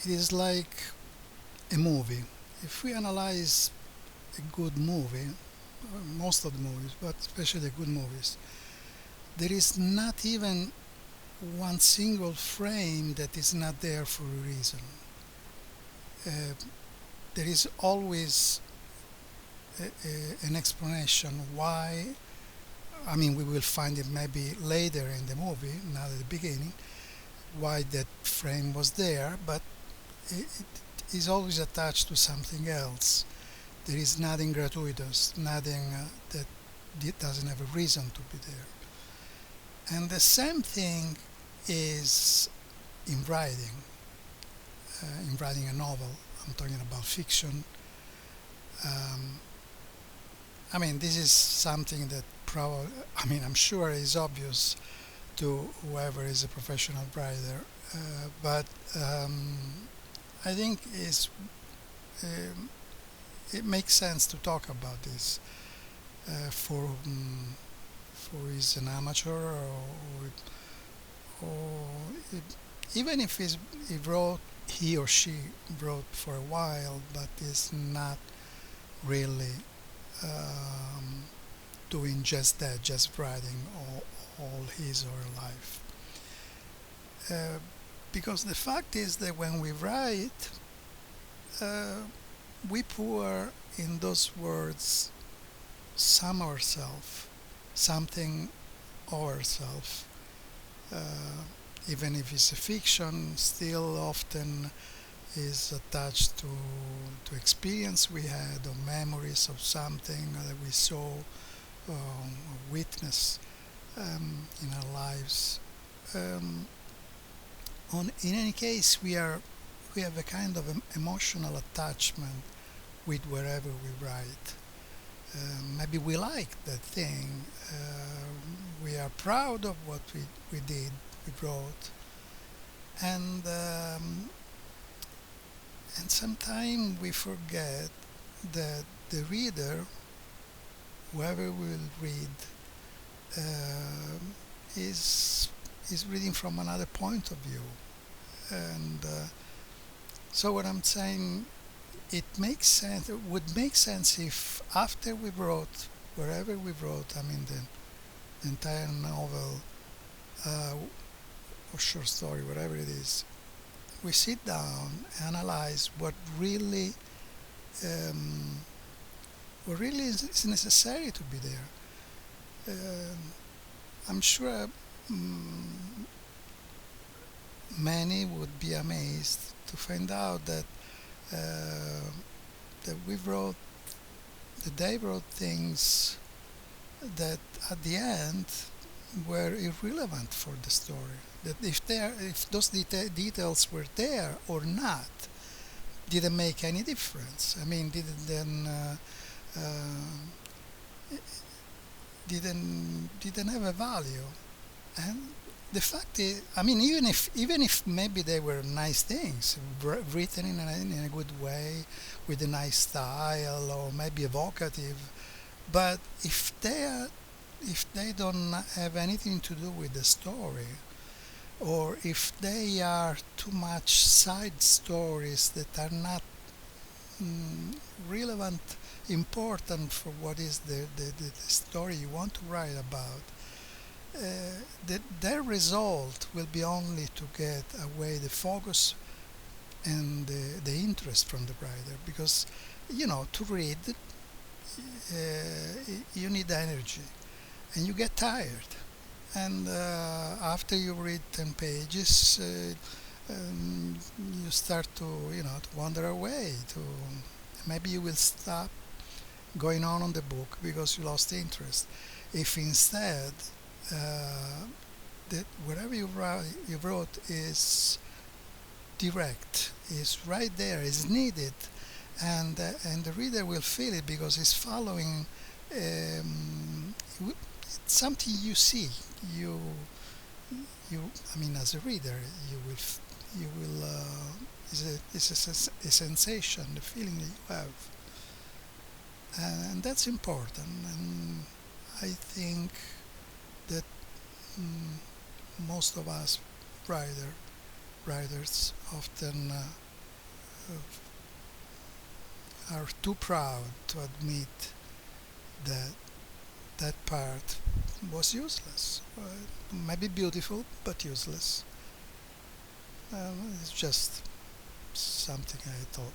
it is like a movie. If we analyze a good movie, most of the movies, but especially the good movies, there is not even one single frame that is not there for a reason. Uh, there is always an explanation why. I mean, we will find it maybe later in the movie, not at the beginning, why that frame was there, but it is always attached to something else. There is nothing gratuitous, nothing that doesn't have a reason to be there. And the same thing is in writing, in writing a novel. I'm talking about fiction. Um, I mean, this is something that probably, I mean, I'm sure is obvious to whoever is a professional writer, but I think um, it makes sense to talk about this for is an amateur or it, even if he or she wrote for a while, but is not really um, doing just that, just writing all his or her life. Uh, because the fact is that when we write, uh, we pour in those words some ourselves, something ourselves. Uh, Even if it's a fiction, still often is attached to experience we had or memories of something that we saw or witnessed in our lives. Um, in any case, we have a kind of emotional attachment with wherever we write. Maybe we like that thing. We are proud of what we did, we wrote, and sometimes we forget that the reader, whoever will read, uh, is reading from another point of view. And so what I'm saying, it makes sense. It would make sense if after we wrote, wherever we wrote, I mean the entire novel uh, or short story, whatever it is, we sit down, analyze um, what really is necessary to be there. Um I'm sure um, many would be amazed to find out uh, that we wrote that they wrote things that at the end were irrelevant for the story. That if those details were there or not didn't make any difference. I mean, didn't have a value. And the fact is, I mean, even if maybe they were nice things, written in a good way, with a nice style, or maybe evocative, but if they don't have anything to do with the story, or if they are too much side stories that are not mm, relevant, important for what is the story you want to write about, their result will be only to get away the focus and the interest from the writer, because to read you need energy and you get tired, and after you read 10 pages you start to to wander away, to maybe you will stop going on the book because you lost interest. If instead uh, that whatever you wrote is direct, is right there, is needed, and the reader will feel it because it's following um, something you see. You you I mean, as a reader, you will it's a sensation, the feeling that you have, and that's important. And I think that mm, most of us writer writers often are too proud to admit that that part was useless. Maybe beautiful, but useless. It's just something I thought.